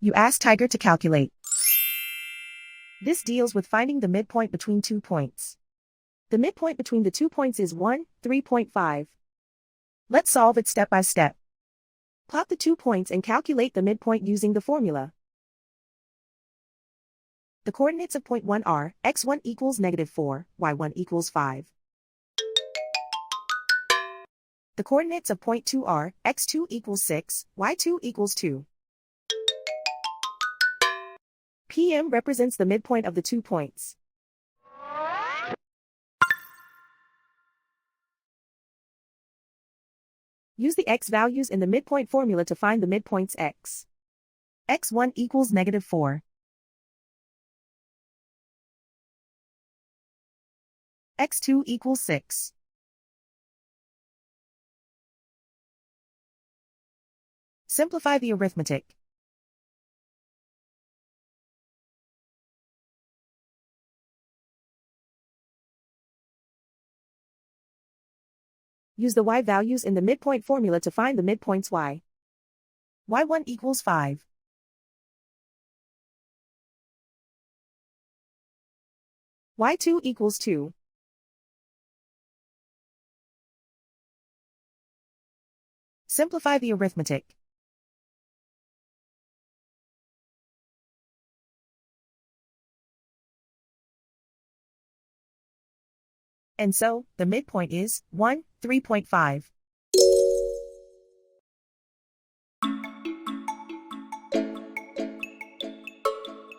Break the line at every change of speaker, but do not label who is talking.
You ask Tiger to calculate. This deals with finding the midpoint between 2 points. The midpoint between the 2 points is 1, 3.5. Let's solve it step by step. Plot the 2 points and calculate the midpoint using the formula. The coordinates of point 1 are x1 equals -4, y1 equals 5. The coordinates of point 2 are x2 equals 6, y2 equals 2. PM represents the midpoint of the 2 points. Use the x values in the midpoint formula to find the midpoints x. x1 equals -4. x2 equals 6. Simplify the arithmetic. Use the y values in the midpoint formula to find the midpoints y. y1 equals 5. y2 equals 2. Simplify the arithmetic. And so, the midpoint is 1, 3.5.